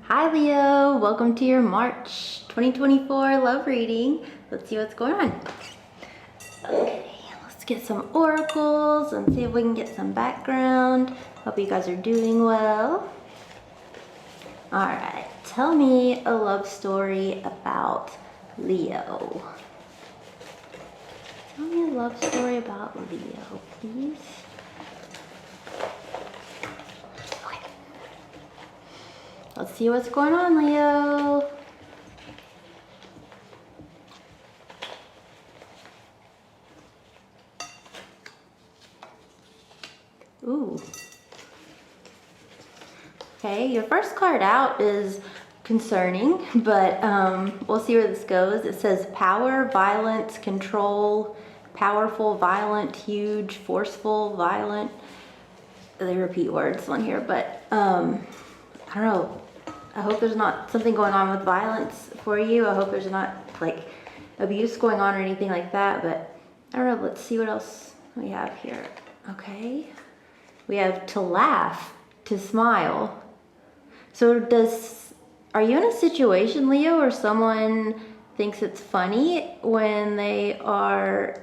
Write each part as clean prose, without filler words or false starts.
Hi Leo, welcome to your March 2024 love reading. Let's see what's going on. Okay, let's get some oracles and see if we can get some background. Hope you guys are doing well. Alright, tell me a love story about Leo. Tell me a love story about Leo, please. Let's see what's going on, Leo. Ooh. Okay, your first card out is concerning, but we'll see where this goes. It says power, violence, control, powerful, violent, huge, forceful, violent. They repeat words on here, but I don't know. I hope there's not something going on with violence for you. I hope there's not like abuse going on or anything like that, but I don't know. Let's see what else we have here. Okay. We have to laugh, to smile. So are you in a situation, Leo, where someone thinks it's funny when they are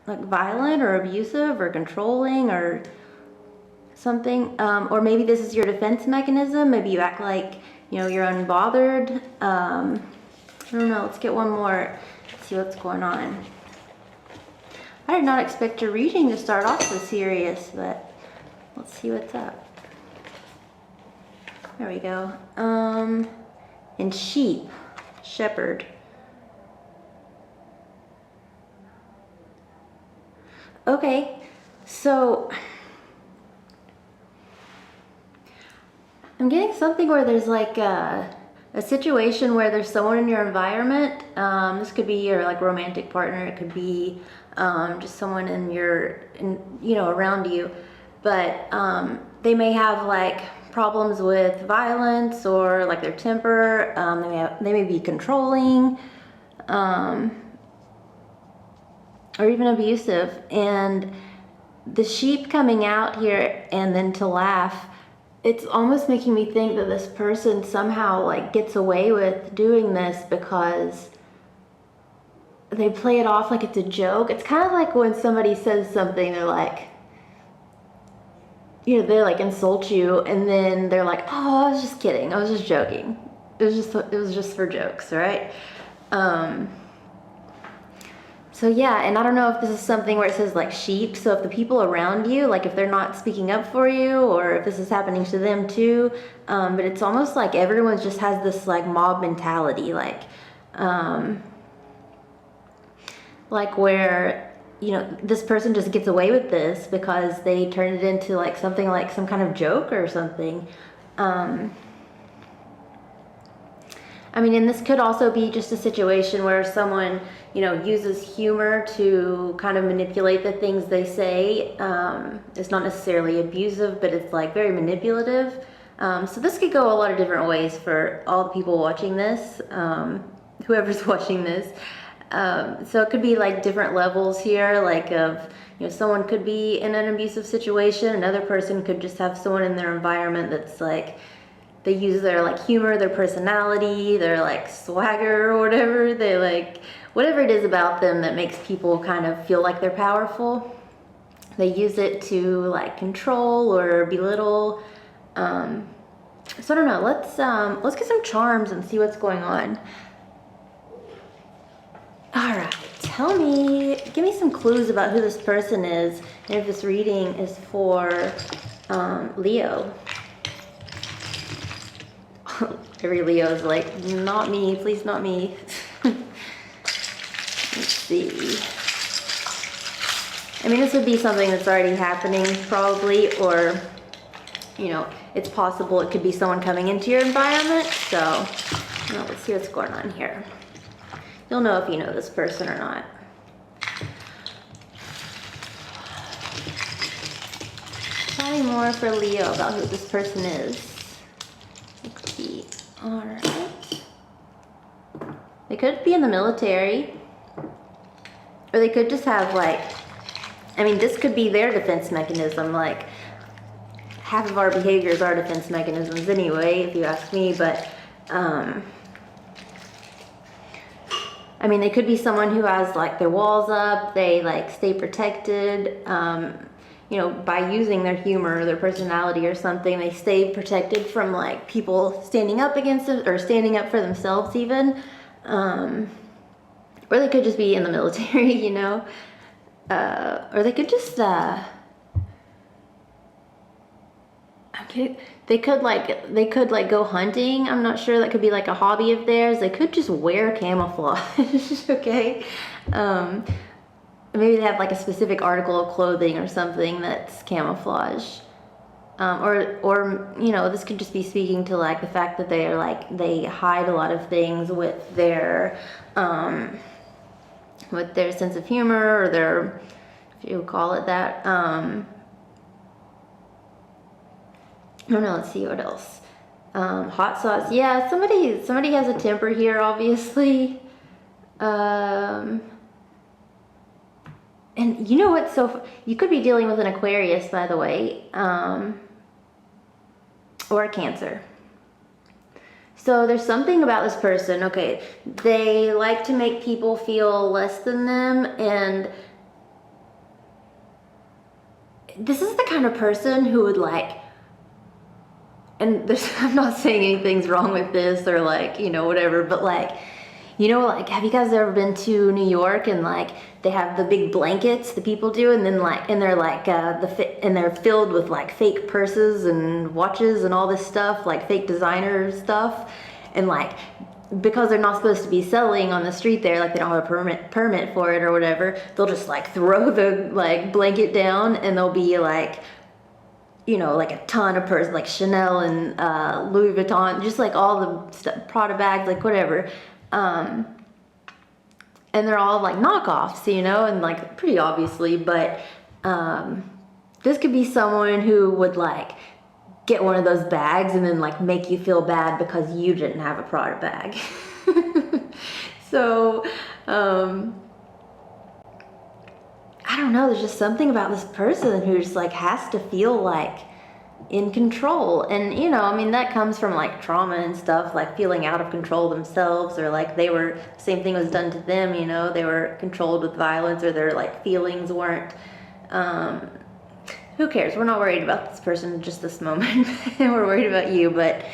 like violent or abusive or controlling or something? Or maybe this is your defense mechanism. Maybe you act like, you're unbothered. I don't know. Let's get one more. See what's going on. I did not expect your reading to start off so serious, but let's see what's up. There we go. And shepherd. Okay, so I'm getting something where there's like a situation where there's someone in your environment. This could be your like romantic partner. It could be just someone around you. But they may have like problems with violence or like their temper. They may be controlling, or even abusive. And the sheep coming out here and then to laugh, it's almost making me think that this person somehow like gets away with doing this because they play it off like it's a joke. It's kind of like when somebody says something, they're like, they like insult you and then they're like, oh, I was just kidding. I was just joking. It was just for jokes, right? So yeah, and I don't know if this is something where it says like sheep. So if the people around you, like if they're not speaking up for you or if this is happening to them too, but it's almost like everyone just has this like mob mentality, like where, this person just gets away with this because they turn it into like something like some kind of joke or something. And this could also be just a situation where someone, uses humor to kind of manipulate the things they say. It's not necessarily abusive, but it's like very manipulative. So this could go a lot of different ways for all the people watching this, whoever's watching this. So it could be like different levels here, like someone could be in an abusive situation. Another person could just have someone in their environment that's like, they use their like humor, their personality, their like swagger or whatever. They like, whatever it is about them that makes people kind of feel like they're powerful. They use it to like control or belittle. So I don't know, let's get some charms and see what's going on. All right, give me some clues about who this person is and if this reading is for Leo. Every Leo is like, not me, please not me. Let's see. This would be something that's already happening probably, or, it's possible it could be someone coming into your environment. So, let's see what's going on here. You'll know if you know this person or not. Tell me more for Leo about who this person is. Let's see. All right. They could be in the military, or they could just have like, this could be their defense mechanism. Like half of our behaviors are defense mechanisms anyway, if you ask me, but I mean, they could be someone who has like their walls up, they like stay protected, you know, by using their humor or their personality or something, they stay protected from like people standing up against them or standing up for themselves even. Or they could just be in the military, you know, or they could just, they could like go hunting. I'm not sure, that could be like a hobby of theirs. They could just wear camouflage. Okay. Maybe they have like a specific article of clothing or something that's camouflage. Or you know, this could just be speaking to like the fact that they are like, they hide a lot of things with their sense of humor, or their, if you call it that, I don't know, let's see what else. Hot sauce. Yeah, somebody has a temper here, obviously. And you know what's you could be dealing with an Aquarius, by the way, or a Cancer. So there's something about this person, okay, they like to make people feel less than them, and this is the kind of person who would like, and I'm not saying anything's wrong with this or like, you know, whatever, but like, you know, like, have you guys ever been to New York and like they have the big blankets, the people do, and then like, and they're like and they're filled with like fake purses and watches and all this stuff, like fake designer stuff, and like, because they're not supposed to be selling on the street there, like they don't have a permit for it or whatever, they'll just like throw the like blanket down, and they'll be like, you know, like a ton of purses, like Chanel and Louis Vuitton, just like all the stuff, Prada bags, like whatever. And they're all like knockoffs, you know, and like pretty obviously, but this could be someone who would like get one of those bags and then like make you feel bad because you didn't have a Prada bag. So, I don't know, there's just something about this person who just like has to feel like in control. And you know, I mean, that comes from like trauma and stuff, like feeling out of control themselves, or like they were, same thing was done to them, you know, they were controlled with violence, or their like feelings weren't, who cares? We're not worried about this person just this moment. We're worried about you, but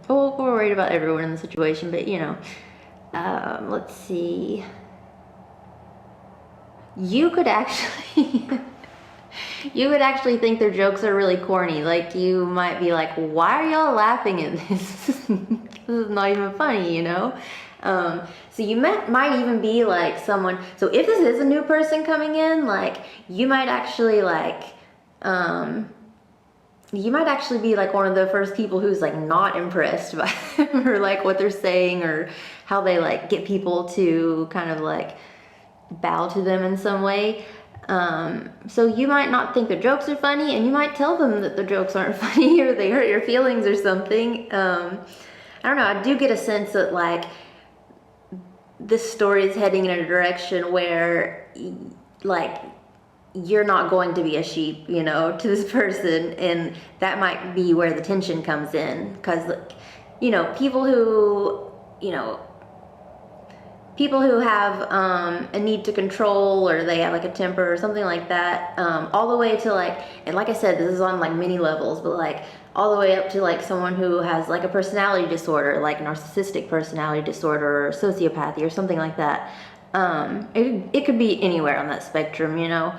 well, we're worried about everyone in the situation, but you know, let's see. You could actually you would actually think their jokes are really corny. Like, you might be like, why are y'all laughing at this? This is not even funny, you know? So you might even be like someone, so if this is a new person coming in, like, you might actually like, you might actually be like one of the first people who's like not impressed by them, or like what they're saying, or how they like get people to kind of like bow to them in some way. So you might not think their jokes are funny, and you might tell them that the jokes aren't funny, or they hurt your feelings or something. I don't know, I do get a sense that like this story is heading in a direction where like you're not going to be a sheep, you know, to this person, and that might be where the tension comes in, because you know, people who have a need to control, or they have like a temper or something like that, all the way to like, and like I said, this is on like many levels, but like all the way up to like someone who has like a personality disorder, like narcissistic personality disorder, or sociopathy, or something like that. It could be anywhere on that spectrum, you know.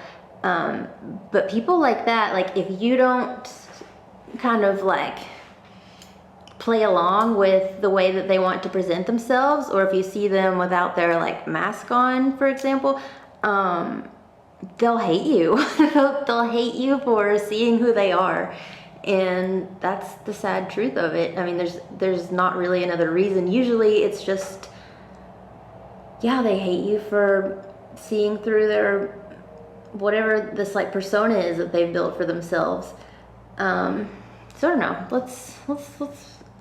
But people like that, like if you don't kind of like play along with the way that they want to present themselves, or if you see them without their like mask on, for example, they'll hate you. They'll hate you for seeing who they are, and that's the sad truth of it. I mean, there's not really another reason. Usually it's just, yeah, they hate you for seeing through their whatever this like persona is that they've built for themselves. So I don't know, let's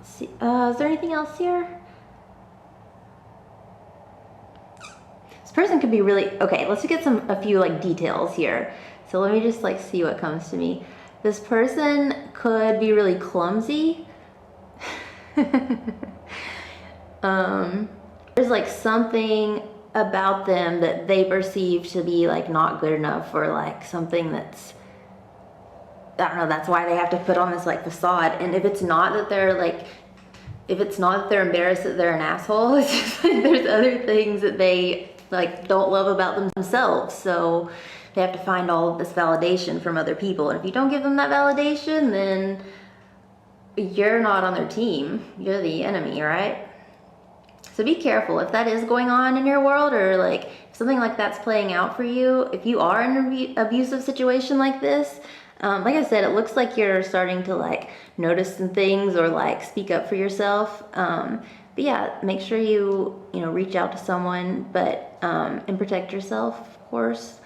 see, is there anything else here? This person could be really, okay, let's get a few like details here. So let me just like see what comes to me. This person could be really clumsy. There's like something about them that they perceive to be like not good enough, or like something that's, I don't know, that's why they have to put on this like facade. And if it's not that they're like, if it's not that they're embarrassed that they're an asshole, it's just like there's other things that they like don't love about themselves. So they have to find all of this validation from other people. And if you don't give them that validation, then you're not on their team. You're the enemy, right? So be careful if that is going on in your world, or like if something like that's playing out for you. If you are in an abusive situation like this, like I said, it looks like you're starting to like notice some things or like speak up for yourself. But yeah, make sure you reach out to someone, but and protect yourself, of course.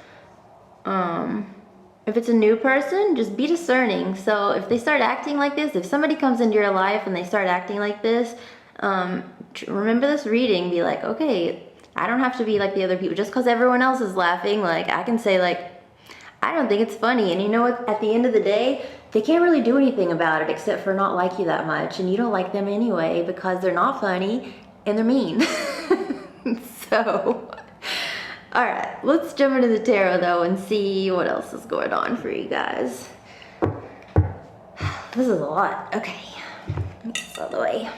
If it's a new person, just be discerning. So if they start acting like this, if somebody comes into your life and they start acting like this, remember this reading, be like, okay, I don't have to be like the other people. Just because everyone else is laughing, like I can say like, I don't think it's funny. And you know what, at the end of the day, they can't really do anything about it except for not like you that much. And you don't like them anyway because they're not funny and they're mean. So, all right, let's jump into the tarot though and see what else is going on for you guys. This is a lot. Okay, let me get this out of the way.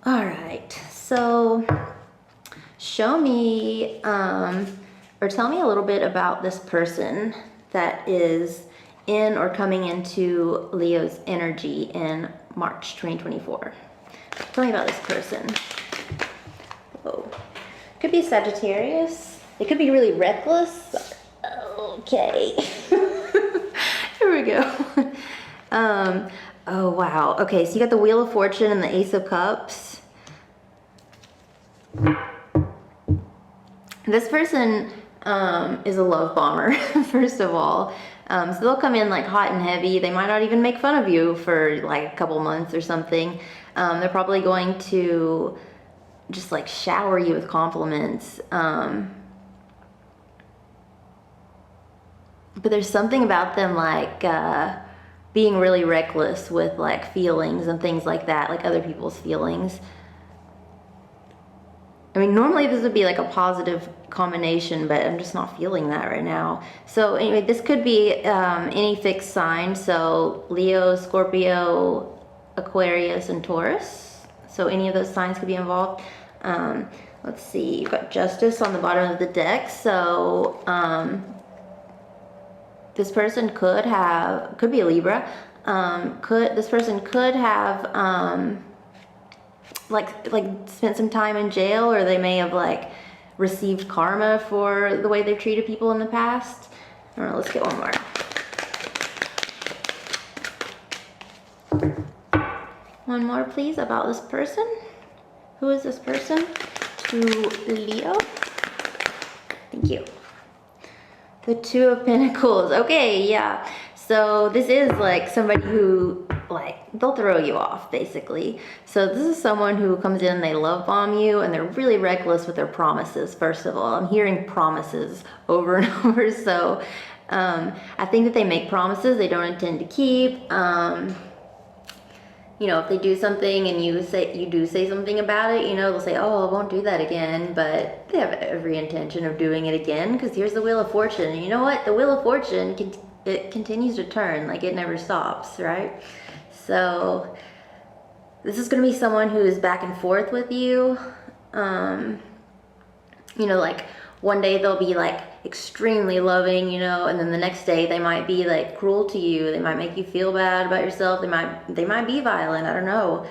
All right, so show me or tell me a little bit about this person that is in or coming into Leo's energy in March 2024. Tell me about this person. Oh, could be Sagittarius. It could be really reckless. Okay. Here we go. Oh wow. Okay, so you got the Wheel of Fortune and the Ace of Cups. This person is a love bomber, first of all. So they'll come in like hot and heavy. They might not even make fun of you for like a couple months or something. They're probably going to just like shower you with compliments. But there's something about them like being really reckless with like feelings and things like that, like other people's feelings. I mean, normally this would be like a positive combination, but I'm just not feeling that right now. So anyway, this could be any fixed sign. So Leo, Scorpio, Aquarius, and Taurus. So any of those signs could be involved. Let's see, you've got Justice on the bottom of the deck. So this person could be a Libra. This person could have like spent some time in jail, or they may have like received karma for the way they've treated people in the past. I don't know, let's get one more. One more, please, about this person. Who is this person? To Leo. Thank you. The Two of Pentacles. Okay, yeah. So this is like somebody who, like, they'll throw you off, basically. So this is someone who comes in, they love bomb you, and they're really reckless with their promises, first of all. I'm hearing promises over and over. So I think that they make promises they don't intend to keep. You know, if they do something and you do say something about it, you know, they'll say, oh, I won't do that again, but they have every intention of doing it again, because here's the Wheel of Fortune. And you know what? The Wheel of Fortune, it continues to turn, like it never stops, right? So this is going to be someone who is back and forth with you. You know, like one day they'll be like extremely loving, you know, and then the next day they might be like cruel to you. They might make you feel bad about yourself. They might be violent. I don't know.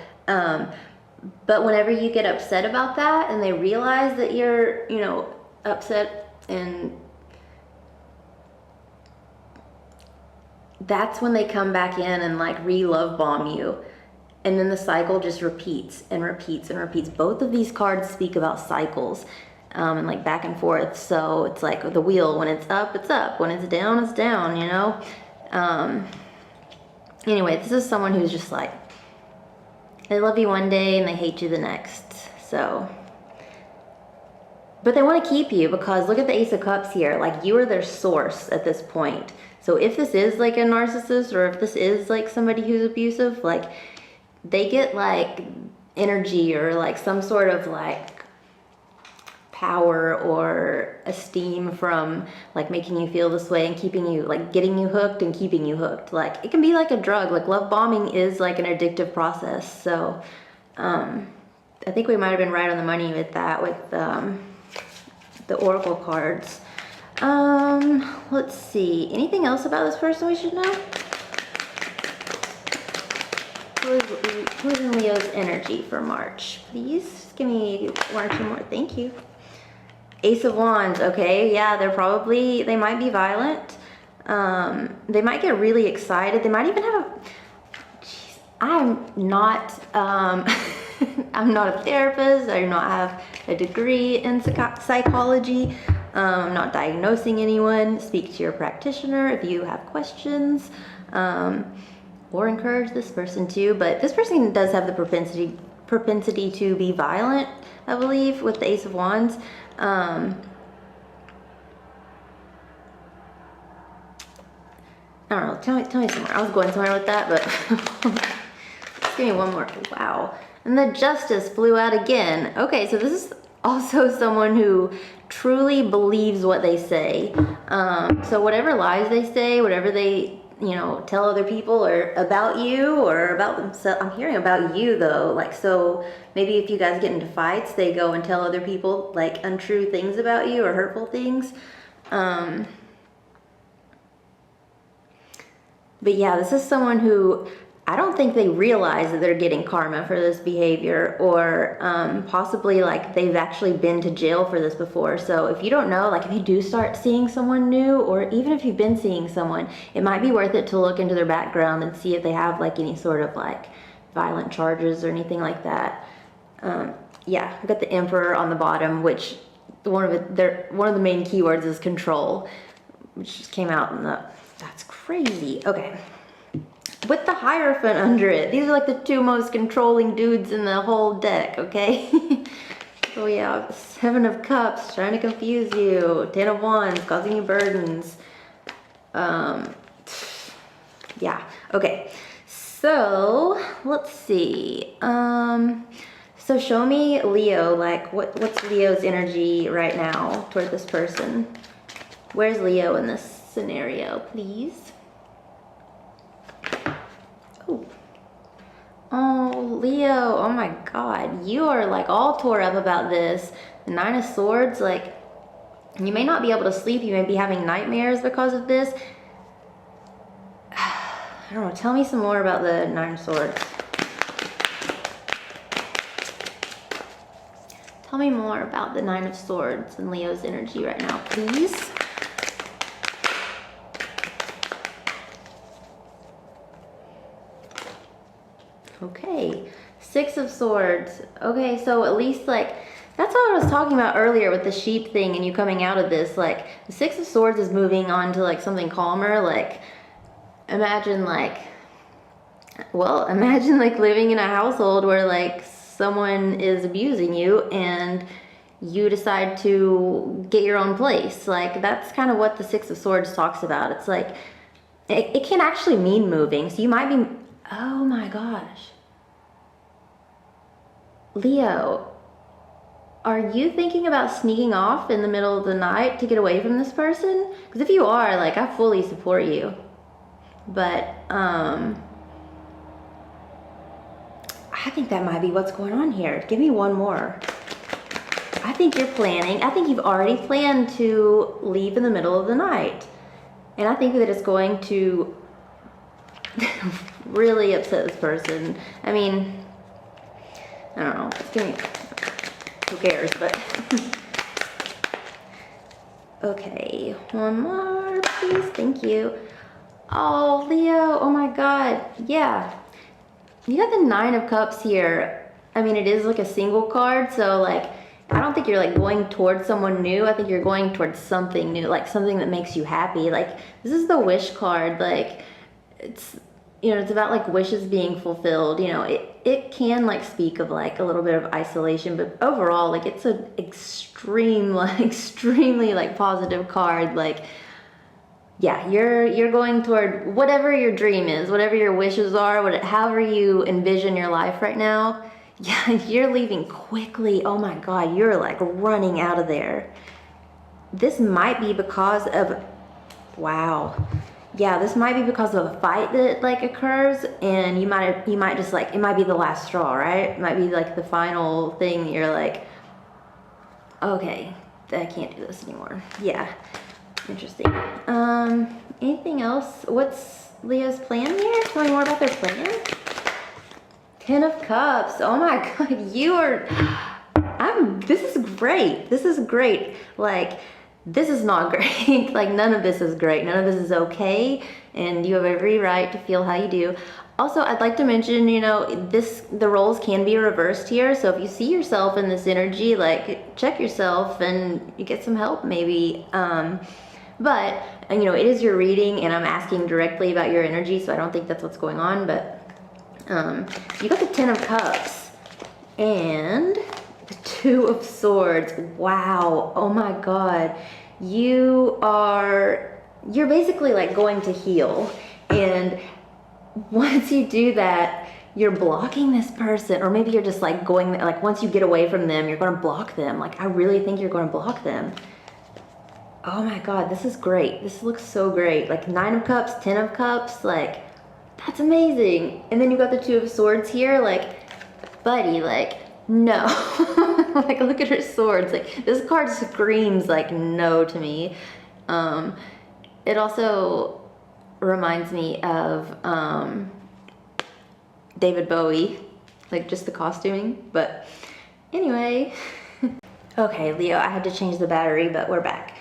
But whenever you get upset about that and they realize that you're, you know, upset, and that's when they come back in and like re-love bomb you. And then the cycle just repeats and repeats and repeats. Both of these cards speak about cycles. And like back and forth. So it's like the wheel, when it's up, it's up. When it's down, it's down, you know? Anyway, this is someone who's just like, they love you one day and they hate you the next. So But they want to keep you because look at the Ace of Cups here. Like, you are their source at this point. So if this is like a narcissist, or if this is like somebody who's abusive, like, they get like energy or like some sort of like power or esteem from like making you feel this way and keeping you, like, getting you hooked and keeping you hooked. Like, it can be like a drug. Like, love bombing is like an addictive process. So I think we might have been right on the money with that, with the Oracle cards. Let's see. Anything else about this person we should know? Who's in Leo's energy for March? Please just give me one or two more. Thank you. Ace of Wands. Okay, yeah, they might be violent. They might get really excited. They might even have a... Jeez, I'm not... I'm not a therapist. I do not have a degree in psychology. I'm not diagnosing anyone. Speak to your practitioner if you have questions, or encourage this person to. But this person does have the propensity to be violent, I believe, with the Ace of Wands. I don't know. Tell me somewhere. I was going somewhere with that, but just give me one more. Wow. And the Justice flew out again. Okay, so this is also someone who truly believes what they say. So whatever lies they say, whatever they, tell other people or about you or about themselves. I'm hearing about you though. Like, so maybe if you guys get into fights, they go and tell other people like untrue things about you or hurtful things. But yeah, this is someone who I don't think they realize that they're getting karma for this behavior, or possibly like they've actually been to jail for this before. So if you don't know, like if you do start seeing someone new, or even if you've been seeing someone, it might be worth it to look into their background and see if they have like any sort of like violent charges or anything like that. Yeah, I've got the Emperor on the bottom, which one of the main keywords is control, which just came out in that's crazy. Okay. With the Hierophant under it. These are like the two most controlling dudes in the whole deck, okay? So yeah, Seven of Cups, trying to confuse you. Ten of Wands, causing you burdens. Yeah, okay. So, let's see. So show me Leo, like what's Leo's energy right now toward this person? Where's Leo in this scenario, please? Oh, Leo, oh my God, you are like all tore up about this. The Nine of Swords, like, you may not be able to sleep. You may be having nightmares because of this. I don't know, tell me some more about the Nine of Swords. Tell me more about the Nine of Swords and Leo's energy right now, please. Okay, Six of Swords. Okay, so at least like, that's what I was talking about earlier with the sheep thing and you coming out of this. Like, the Six of Swords is moving on to like something calmer. Like, imagine like living in a household where like someone is abusing you and you decide to get your own place. Like, that's kind of what the Six of Swords talks about. It's like, it can actually mean moving. So you might be, oh my gosh. Leo, are you thinking about sneaking off in the middle of the night to get away from this person? Because if you are, like, I fully support you. But, I think that might be what's going on here. Give me one more. I think you're planning. I think you've already planned to leave in the middle of the night. And I think that it's going to really upset this person. I mean, I don't know. Just give me, who cares, but. Okay, one more, please. Thank you. Oh, Leo, oh my God. Yeah. You got the Nine of Cups here. I mean, it is like a single card, so like, I don't think you're like going towards someone new. I think you're going towards something new, like something that makes you happy. Like, this is the Wish card. Like, it's you know, it's about like wishes being fulfilled. You know, it can like speak of like a little bit of isolation, but overall, like it's an extreme, like extremely like positive card. Like, yeah, you're going toward whatever your dream is, whatever your wishes are, however you envision your life right now. Yeah, you're leaving quickly. Oh my God, you're like running out of there. This might be because of, wow. Yeah, this might be because of a fight that like occurs, and you might just like, it might be the last straw, right? It might be like the final thing that you're like, okay, I can't do this anymore. Yeah, interesting. Anything else? What's Leo's plan here? Tell me more about their plan. 10 of Cups. Oh my God, this is great. This is great. Like, this is not great. Like, none of this is great. None of this is okay. And you have every right to feel how you do. Also, I'd like to mention, you know, the roles can be reversed here. So if you see yourself in this energy, like, check yourself and you get some help maybe. But, you know, it is your reading and I'm asking directly about your energy. So I don't think that's what's going on. But you got the 10 of Cups and the 2 of Swords. Wow. Oh my God. You're basically like going to heal. And once you do that, you're blocking this person, or maybe you're just like going, like once you get away from them, you're going to block them. Like, I really think you're going to block them. Oh my God, this is great. This looks so great. Like 9 of Cups, 10 of Cups, like that's amazing. And then you got the 2 of Swords here, like, buddy, like, no. Like, look at her swords. Like, this card screams like no to me. It also reminds me of David Bowie, like just the costuming. But anyway, okay, Leo, I had to change the battery, but we're back.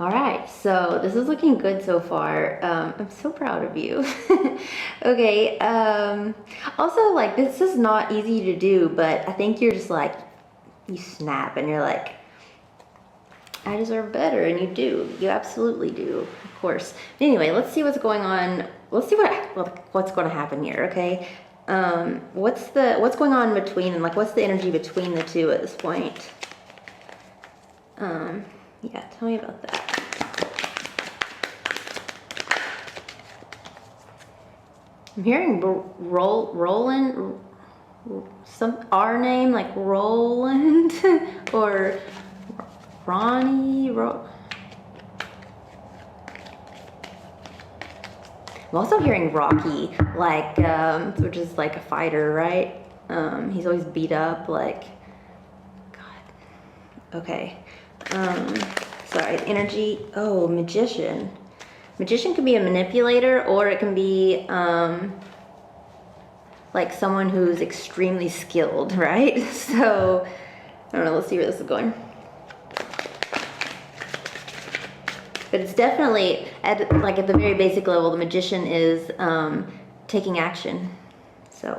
All right, so this is looking good so far. I'm so proud of you. Okay, also, like, this is not easy to do, but I think you're just like, you snap and you're like, I deserve better, and you do. You absolutely do, of course. Anyway, let's see what's going on. Let's see what's going to happen here, okay? What's going on between, like, what's the energy between the two at this point? Yeah, tell me about that. I'm hearing Roland, some R name like Roland or Ronnie. I'm also hearing Rocky, like which is like a fighter, right? He's always beat up, like, God. Okay. Sorry, energy. Oh, Magician. Magician can be a manipulator, or it can be like someone who's extremely skilled, right? So, I don't know, let's see where this is going. But it's definitely, at the very basic level, the Magician is taking action. So,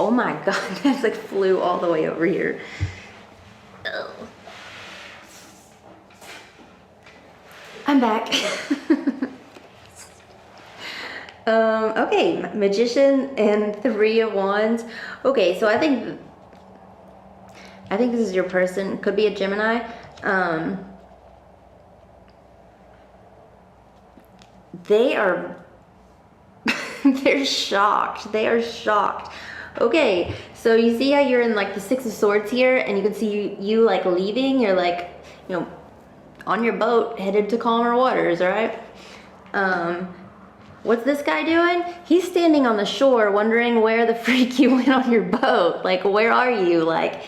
oh my God, that like flew all the way over here. Ugh. I'm back. Okay, Magician and 3 of Wands. Okay, so I think this is your person. Could be a Gemini. They are they're shocked. They are shocked. Okay, so you see how you're in like the 6 of Swords here, and you can see you like leaving. You're like, you know, on your boat headed to calmer waters, right? What's this guy doing? He's standing on the shore wondering where the freak you went on your boat. Like, where are you? Like,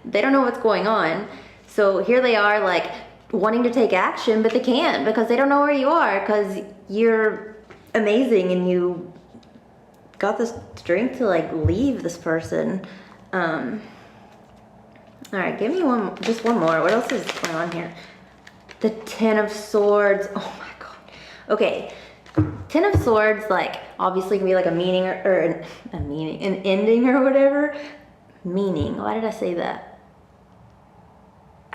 they don't know what's going on. So here they are, like, wanting to take action, but they can't because they don't know where you are, because you're amazing and you got the strength to like leave this person. All right, give me just one more. What else is going on here? The 10 of Swords. Oh my God. Okay, 10 of Swords, like, obviously can be like a meaning or an ending or whatever. Meaning, why did I say that?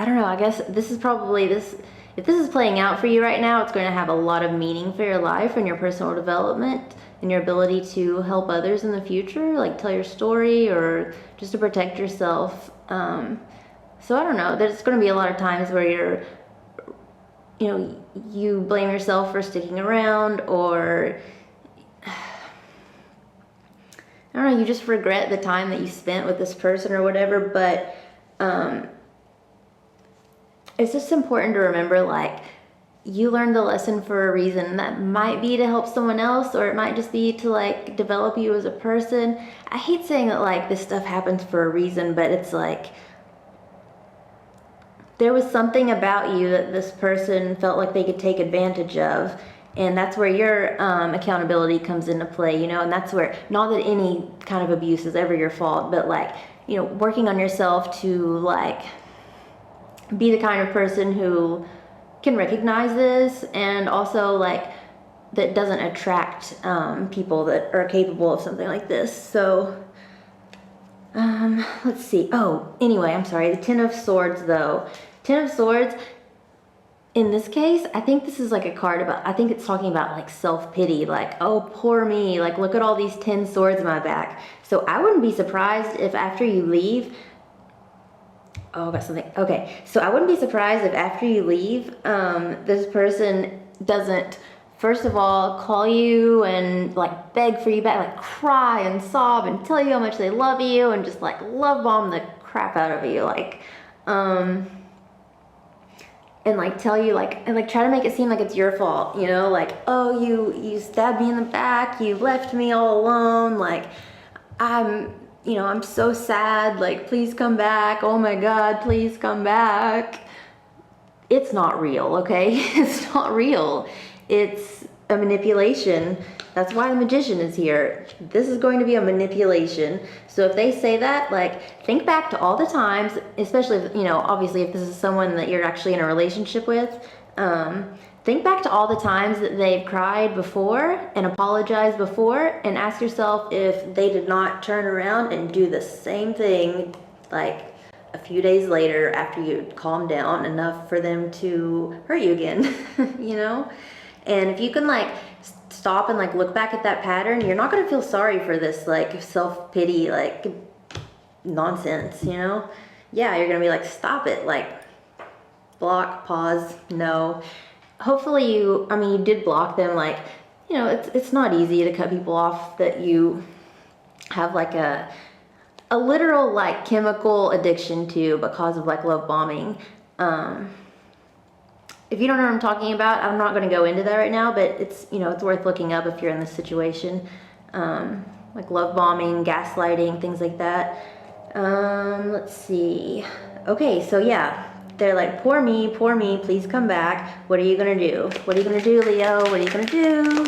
I don't know, I guess this is probably this, if this is playing out for you right now, it's going to have a lot of meaning for your life and your personal development and your ability to help others in the future, like tell your story or just to protect yourself. So I don't know, there's going to be a lot of times where you're, you know, you blame yourself for sticking around, or I don't know, you just regret the time that you spent with this person or whatever. But it's just important to remember, like, you learned the lesson for a reason. That might be to help someone else, or it might just be to like develop you as a person. I hate saying that like this stuff happens for a reason, but it's like there was something about you that this person felt like they could take advantage of, and that's where your accountability comes into play, you know. And that's where, not that any kind of abuse is ever your fault, but like, you know, working on yourself to like be the kind of person who can recognize this, and also like that doesn't attract people that are capable of something like this. So let's see. Oh, anyway, I'm sorry. The Ten of Swords, though. Ten of Swords, in this case, I think this is like a card about, I think it's talking about like self-pity, like, oh, poor me, like, look at all these 10 swords in my back. So I wouldn't be surprised if after you leave, oh, I got something. Okay, so I wouldn't be surprised if after you leave, this person doesn't, first of all, call you and like beg for you back, like cry and sob and tell you how much they love you and just like love bomb the crap out of you, like, and like tell you like, and like try to make it seem like it's your fault, you know, like, oh, you stabbed me in the back, you left me all alone, like, you know, I'm so sad, like, please come back, oh my God, please come back. It's not real, okay? It's not real. It's a manipulation. That's why the magician is here. This is going to be a manipulation. So if they say that, like, think back to all the times, especially if, you know, obviously if this is someone that you're actually in a relationship with, think back to all the times that they've cried before and apologized before, and ask yourself if they did not turn around and do the same thing, like, a few days later after you calm down enough for them to hurt you again, you know? And if you can, like, stop and like look back at that pattern, you're not going to feel sorry for this like self-pity like nonsense, you know. Yeah, you're going to be like, stop it, like, block, pause, no. Hopefully you, I mean, you did block them, like, you know, it's not easy to cut people off that you have like a literal like chemical addiction to because of like love bombing. If you don't know what I'm talking about, I'm not going to go into that right now, but it's, you know, it's worth looking up if you're in this situation. Like love bombing, gaslighting, things like that. Let's see. Okay, so yeah, they're like, poor me, please come back. What are you going to do? What are you going to do, Leo? What are you going to do?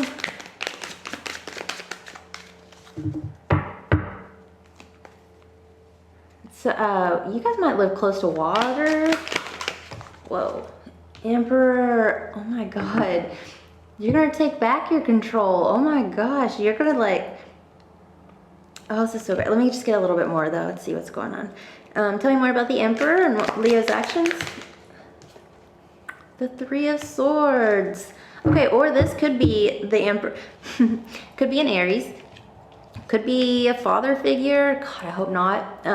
So, you guys might live close to water. Whoa. Emperor, oh my God, you're gonna take back your control. Oh my gosh, you're gonna like, oh, this is so great. Let me just get a little bit more though. Let's see what's going on. Tell me more about the Emperor and what Leo's actions. The Three of Swords. Okay, or this could be the Emperor. Could be an Aries. Could be a father figure. God, I hope not.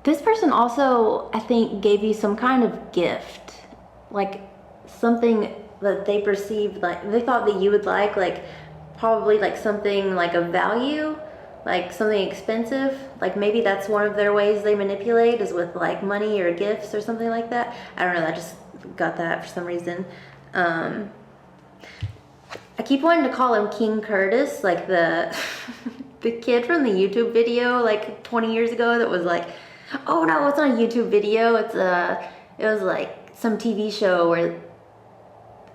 This person also, I think, gave you some kind of gift, like something that they perceived, like they thought that you would like probably like something like of value, like something expensive. Like maybe that's one of their ways they manipulate, is with like money or gifts or something like that. I don't know, I just got that for some reason. I keep wanting to call him King Curtis, like the the kid from the YouTube video like 20 years ago that was like, oh no, it's not a YouTube video, it was like some TV show where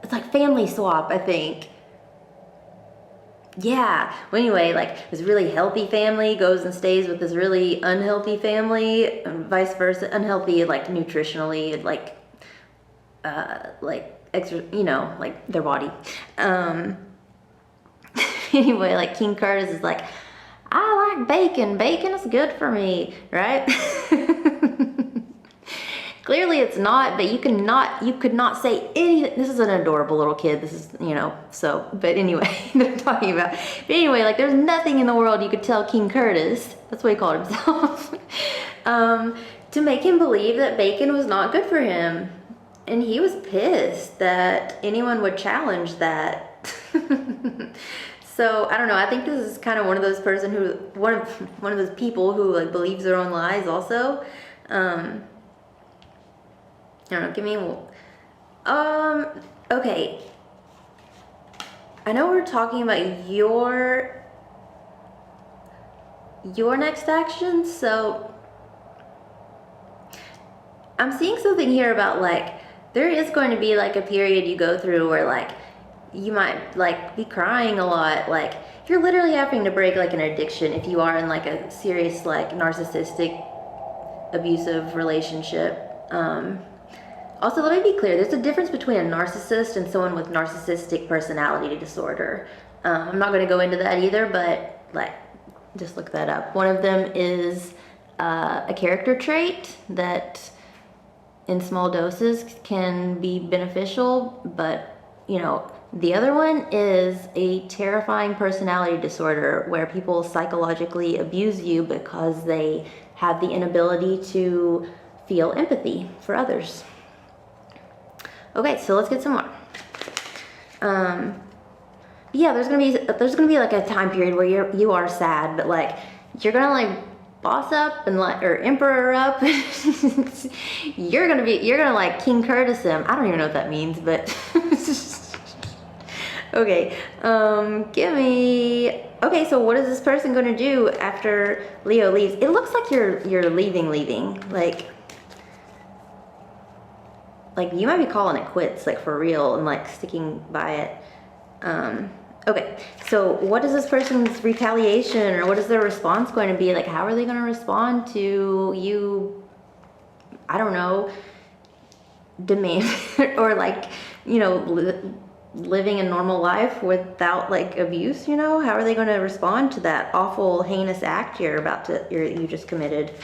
it's like Family Swap, I think. Yeah, well anyway, like this really healthy family goes and stays with this really unhealthy family, and vice versa. Unhealthy like nutritionally, like extra, you know, like their body. Anyway, like King Curtis is like, I like bacon. Bacon is good for me, right? Clearly it's not, but you could not say anything. This is an adorable little kid. This is, so, but anyway, that I'm talking about. But anyway, like there's nothing in the world you could tell King Curtis, that's what he called himself, to make him believe that bacon was not good for him. And he was pissed that anyone would challenge that. So I don't know. I think this is kind of one of those one of those people who like believes their own lies also. I don't know, give me okay. I know we're talking about your next action, so I'm seeing something here about like, there is going to be like a period you go through where like, you might like be crying a lot, like you're literally having to break like an addiction if you are in like a serious like narcissistic abusive relationship. Also, let me be clear, there's a difference between a narcissist and someone with narcissistic personality disorder. I'm not going to go into that either, but like, just look that up. One of them is a character trait that in small doses can be beneficial, but the other one is a terrifying personality disorder where people psychologically abuse you because they have the inability to feel empathy for others. Okay, so let's get some more. Yeah, there's gonna be like a time period where you are sad, but like you're gonna like boss up and like, or emperor up. you're gonna like King Curtis him. I don't even know what that means, but okay. Okay, so what is this person gonna do after Leo leaves? It looks like you're leaving. Like you might be calling it quits, like for real, and like sticking by it. Okay, so what is this person's retaliation, or what is their response going to be? Like, how are they going to respond to you? I don't know, demand or like, living a normal life without like abuse. How are they going to respond to that awful, heinous act you just committed?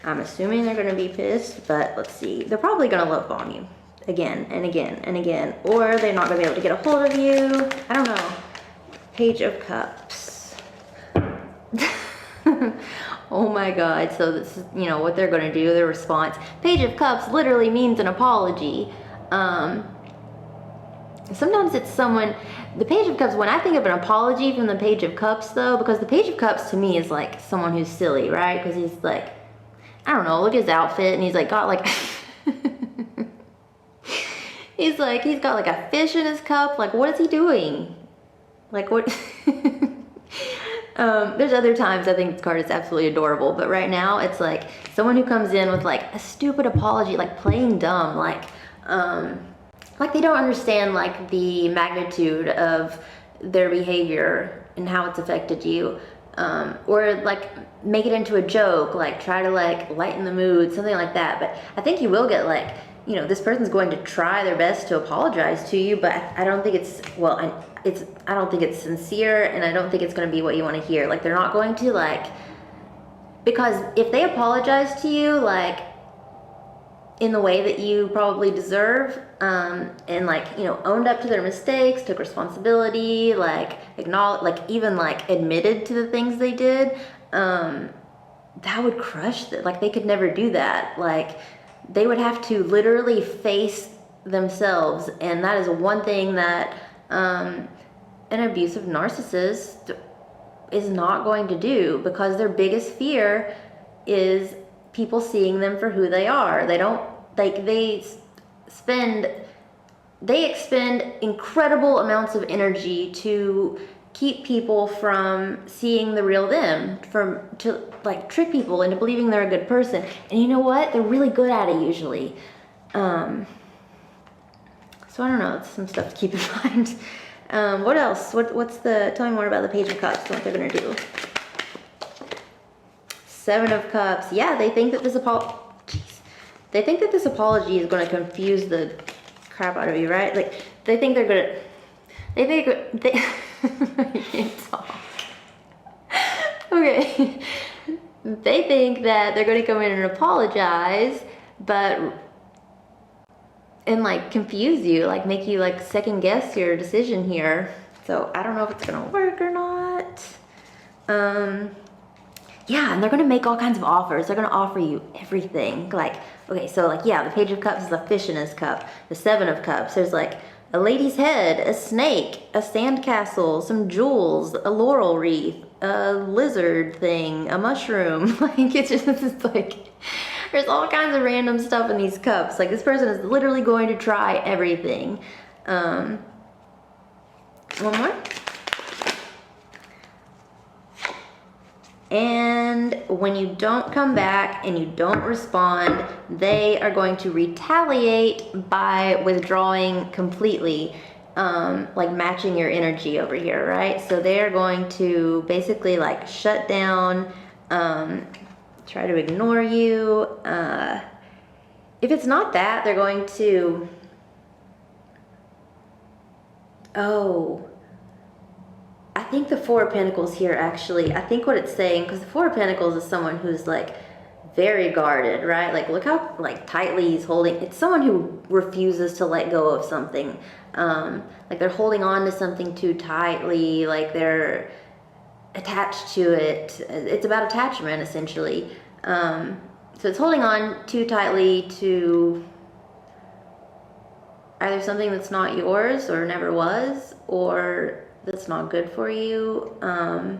I'm assuming they're going to be pissed, but let's see. They're probably going to love bomb you again and again and again, or they're not going to be able to get a hold of you. I don't know. Page of Cups. Oh my God. So this is, what they're going to do, their response. Page of Cups literally means an apology. Sometimes it's someone, the Page of Cups, when I think of an apology from the Page of Cups though, because the Page of Cups to me is like someone who's silly, right? Because he's like, I don't know, look at his outfit, and he's like got like he's got like a fish in his cup. Like, what is he doing? Like, what? There's other times I think this card is absolutely adorable, but right now it's like someone who comes in with like a stupid apology, like playing dumb, like they don't understand like the magnitude of their behavior and how it's affected you. Or like make it into a joke, like try to like lighten the mood, something like that. But I think you will get like, this person's going to try their best to apologize to you, but I don't think I don't think it's sincere, and I don't think it's going to be what you want to hear. Like they're not going to like, because if they apologize to you like in the way that you probably deserve, and like, owned up to their mistakes, took responsibility, like acknowledge, like even like admitted to the things they did, that would crush them. Like they could never do that. Like they would have to literally face themselves, and that is one thing that an abusive narcissist is not going to do, because their biggest fear is people seeing them for who they are. They don't, like, they expend incredible amounts of energy to keep people from seeing the real them, to like trick people into believing they're a good person. And you know what? They're really good at it usually. So I don't know, it's some stuff to keep in mind. What else? Tell me more about the Page of Cups, what they're gonna do. Seven of Cups. Yeah, they think that this apology is going to confuse the crap out of you, right? Like they think I can't talk. Okay. They think that they're going to come in and apologize, and like confuse you, like make you like second guess your decision here. So I don't know if it's going to work or not. Yeah, and they're gonna make all kinds of offers. They're gonna offer you everything. Like, okay, so like, yeah, the Page of Cups is a fish in his cup. The Seven of Cups, there's like a lady's head, a snake, a sandcastle, some jewels, a laurel wreath, a lizard thing, a mushroom. Like, it's like, there's all kinds of random stuff in these cups. Like, this person is literally going to try everything. One more. And when you don't come back and you don't respond, they are going to retaliate by withdrawing completely, like matching your energy over here, right? So they're going to basically like shut down, try to ignore you. If it's not that, they're going to, I think the Four of Pentacles here, actually, I think what it's saying, because the Four of Pentacles is someone who's like very guarded, right? Like, look how like tightly he's holding. It's someone who refuses to let go of something. Like they're holding on to something too tightly, like they're attached to it. It's about attachment, essentially. So it's holding on too tightly to either something that's not yours or never was, or that's not good for you. But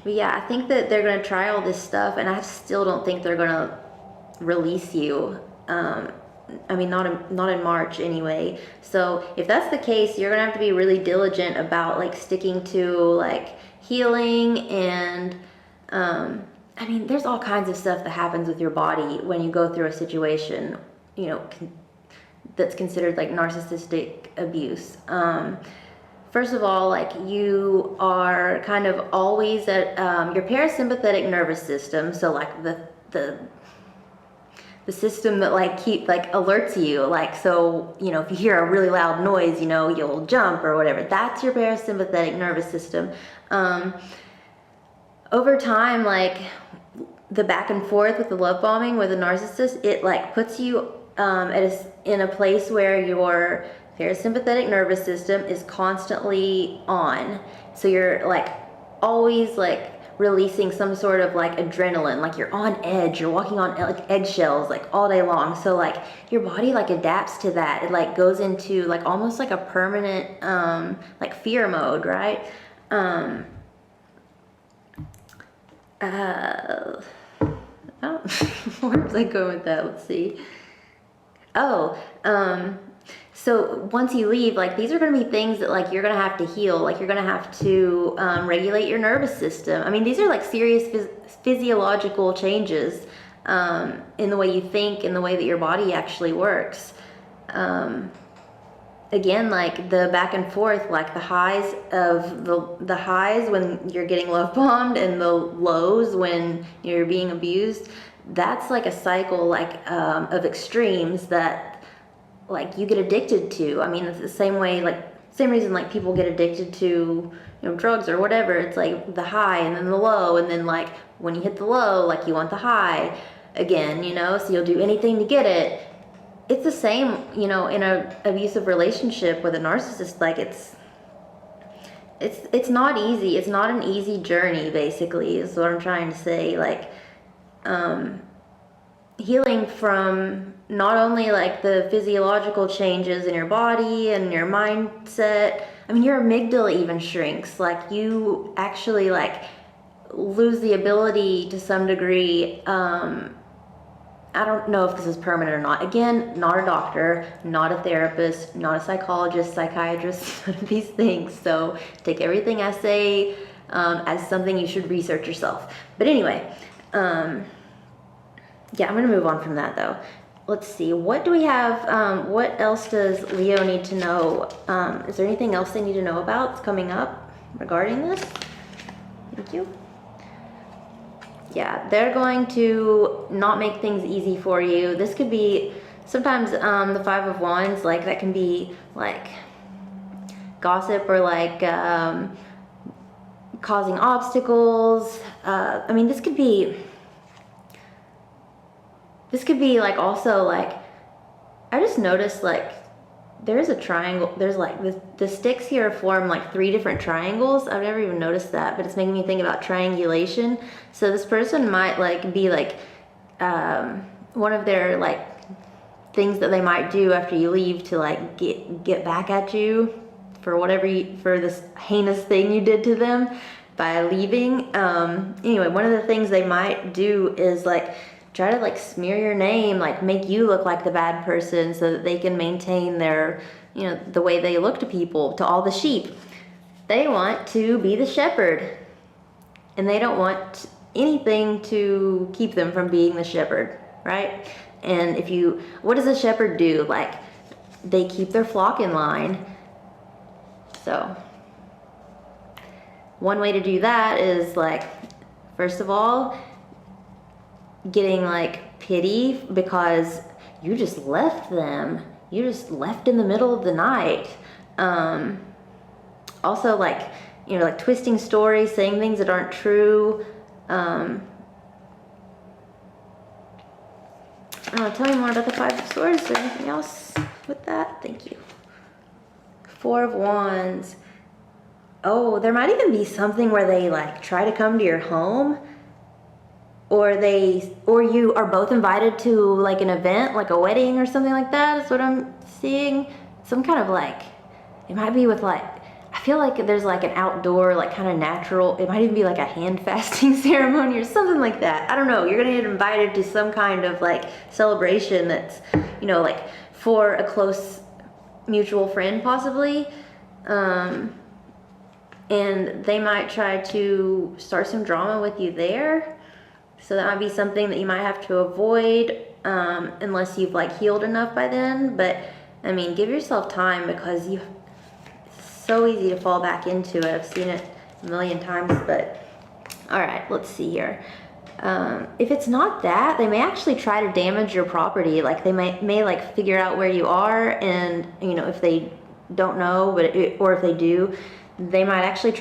yeah, I think that they're going to try all this stuff, and I still don't think they're going to release you. I mean, not in March anyway. So if that's the case, you're going to have to be really diligent about like sticking to like healing. And I mean, there's all kinds of stuff that happens with your body when you go through a situation, you know, that's considered like narcissistic abuse. First of all, like you are kind of always at your parasympathetic nervous system. So like the system that like alerts you, like, so, you know, if you hear a really loud noise, you know, you'll jump or whatever. That's your parasympathetic nervous system. Over time, like the back and forth with the love bombing with a narcissist, it like puts you in a place where your parasympathetic nervous system is constantly on. So you're like always like releasing some sort of like adrenaline, like you're on edge, you're walking on like eggshells like all day long. So like your body like adapts to that. It like goes into like almost like a permanent like fear mode, right? Where was I going with that? Let's see. So once you leave, like these are going to be things that like you're going to have to heal. Like you're going to have to regulate your nervous system. I mean, these are like serious physiological changes in the way you think, in the way that your body actually works. Again, like the back and forth, like the highs of the highs when you're getting love bombed and the lows when you're being abused. That's like a cycle like of extremes that like you get addicted to. I mean, it's the same way, like same reason like people get addicted to, you know, drugs or whatever. It's like the high and then the low, and then like when you hit the low, like you want the high again, you know, so you'll do anything to get it. It's the same, you know, in an abusive relationship with a narcissist. Like it's not easy. It's not an easy journey, basically, is what I'm trying to say. Like healing from not only like the physiological changes in your body and your mindset. I mean, your amygdala even shrinks. Like you actually like lose the ability to some degree. I don't know if this is permanent or not. Again, not a doctor, not a therapist, not a psychologist, psychiatrist, none of these things. So take everything I say as something you should research yourself. But anyway, yeah, I'm going to move on from that though. Let's see, what do we have? What else does Leo need to know? Is there anything else they need to know about that's coming up regarding this? Thank you. Yeah, they're going to not make things easy for you. This could be sometimes the Five of Wands, like that can be like gossip or like causing obstacles. I mean, this could be like also like, I just noticed like there's a triangle. There's like the sticks here form like 3 different triangles. I've never even noticed that, but it's making me think about triangulation. So this person might like be like one of their like things that they might do after you leave to like get back at you for for this heinous thing you did to them by leaving. Anyway, one of the things they might do is like try to like smear your name, like make you look like the bad person so that they can maintain their, the way they look to people, to all the sheep. They want to be the shepherd, and they don't want anything to keep them from being the shepherd, right? And what does a shepherd do? Like, they keep their flock in line. So one way to do that is like, first of all, getting like pity because you just left them. You just left in the middle of the night. Also like, like twisting stories, saying things that aren't true. Tell me more about the 5 of Swords. Is there anything else with that? Thank you. 4 of Wands. Oh, there might even be something where they like try to come to your home, or you are both invited to like an event, like a wedding or something like that. Is what I'm seeing. Some kind of like, it might be with like, I feel like there's like an outdoor, like kind of natural, it might even be like a hand fasting ceremony or something like that. I don't know. You're gonna get invited to some kind of like celebration that's, like for a close mutual friend possibly. And they might try to start some drama with you there. So that might be something that you might have to avoid, unless you've like healed enough by then. But I mean, give yourself time, because it's so easy to fall back into it. I've seen it a million times. But all right, let's see here. If it's not that, they may actually try to damage your property. Like they may like figure out where you are, and if they don't know, or if they do, they might actually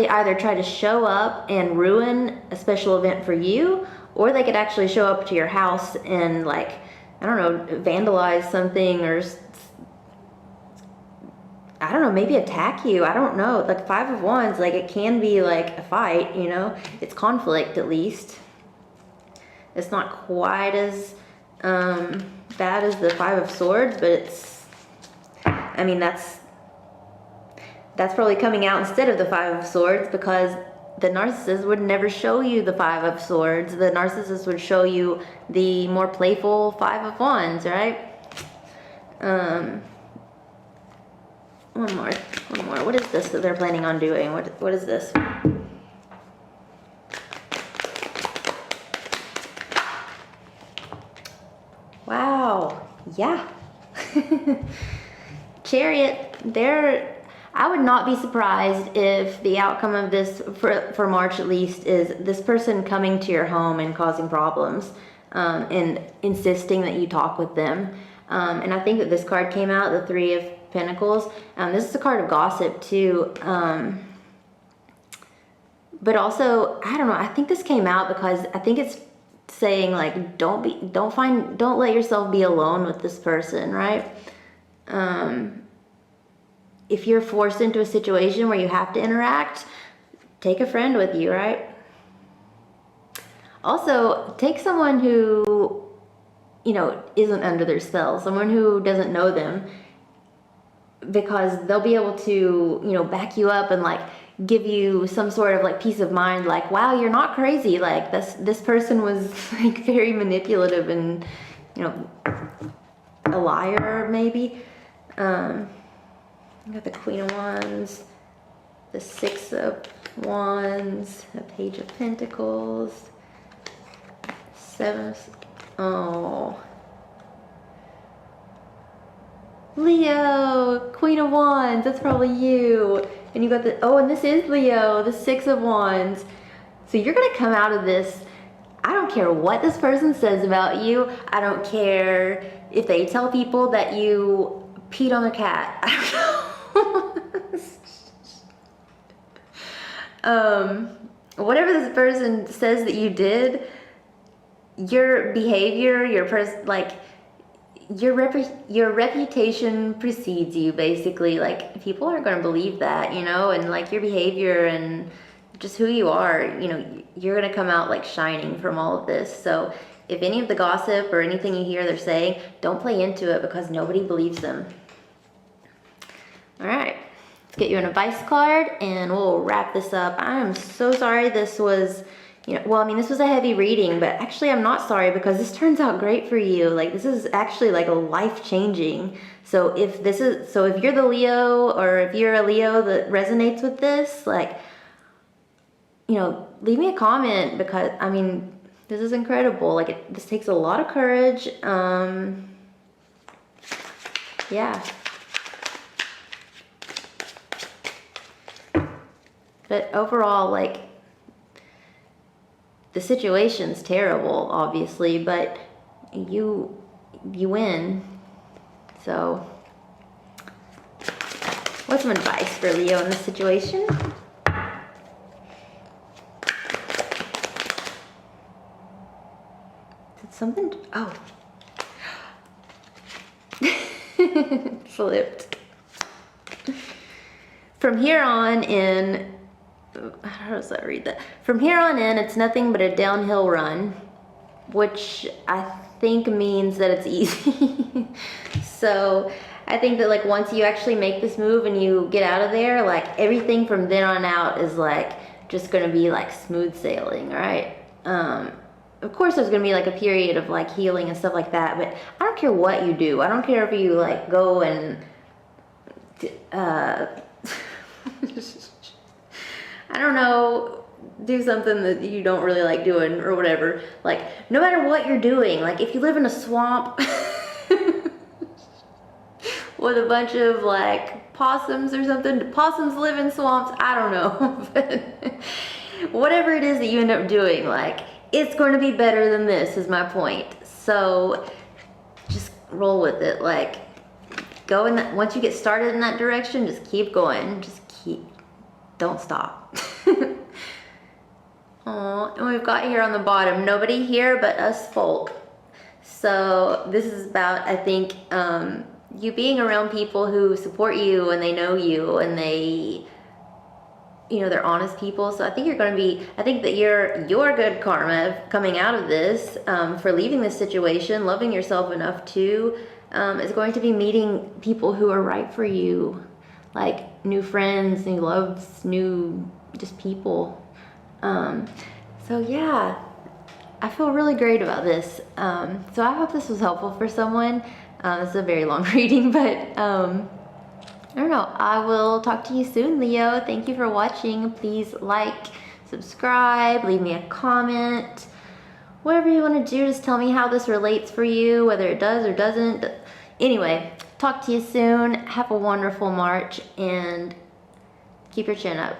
either try to show up and ruin a special event for you, or they could actually show up to your house and like, I don't know, vandalize something, or I don't know, maybe attack you. I don't know. Like 5 of Wands, like it can be like a fight, it's conflict at least. It's not quite as bad as the 5 of Swords, but I mean, that's probably coming out instead of the 5 of Swords, because the narcissist would never show you the 5 of Swords. The narcissist would show you the more playful 5 of Wands, right? One more. What is this that they're planning on doing? What is this? Wow. Yeah. Chariot. I would not be surprised if the outcome of this, for March at least, is this person coming to your home and causing problems, and insisting that you talk with them. And I think that this card came out, the 3 of Pentacles. This is a card of gossip too. But also, I don't know, I think this came out because I think it's saying like, don't let yourself be alone with this person, right? If you're forced into a situation where you have to interact, take a friend with you, right? Also, take someone who, isn't under their spell, someone who doesn't know them, because they'll be able to, back you up and like give you some sort of like peace of mind, like, wow, you're not crazy. Like this person was like very manipulative and, a liar maybe. I got the Queen of Wands, the 6 of Wands, the Page of Pentacles, 7 of... Oh. Leo, Queen of Wands, that's probably you. And you got and this is Leo, the 6 of Wands. So you're gonna come out of this, I don't care what this person says about you. I don't care if they tell people that you peed on their cat. I don't know. Whatever this person says that you did, your behavior, your reputation precedes you, basically. Like, people aren't going to believe that, you know, and like your behavior and just who you are, you know, you're going to come out like shining from all of this. So if any of the gossip or anything you hear they're saying, don't play into it, because nobody believes them. All right, let's get you an advice card and we'll wrap this up. I am so sorry this was, you know, well, I mean, this was a heavy reading, but actually I'm not sorry, because this turns out great for you. Like, this is actually like a life-changing. So if you're the Leo, or if you're a Leo that resonates with this, like, you know, leave me a comment, because I mean, this is incredible. Like, this takes a lot of courage. Yeah. But overall, like, the situation's terrible, obviously, but you win. So, what's some advice for Leo in this situation? Something, oh. Flipped. From here on in, how does that read that? From here on in, it's nothing but a downhill run, which I think means that it's easy. So I think that, like, once you actually make this move and you get out of there, like, everything from then on out is like just gonna be like smooth sailing, all right? Of course there's gonna be like a period of like healing and stuff like that, but I don't care what you do. I don't care if you like go and I don't know, do something that you don't really like doing or whatever. Like, no matter what you're doing, like if you live in a swamp with a bunch of like possums or something, do possums live in swamps? I don't know. But whatever it is that you end up doing, like, it's going to be better than this, is my point. So just roll with it. Like, go in that, once you get started in that direction, just keep going. Don't stop. Aw, and we've got here on the bottom, nobody here but us folk. So this is about, I think, you being around people who support you and they know you and they, you know, they're honest people. So I think I think that your good karma coming out of this, for leaving this situation, loving yourself enough to, is going to be meeting people who are right for you. Like new friends, new loves, new just people. So yeah, I feel really great about this. So I hope this was helpful for someone. This is a very long reading, but I don't know. I will talk to you soon, Leo. Thank you for watching. Please like, subscribe, leave me a comment. Whatever you want to do, just tell me how this relates for you, whether it does or doesn't. Anyway, talk to you soon. Have a wonderful March and keep your chin up.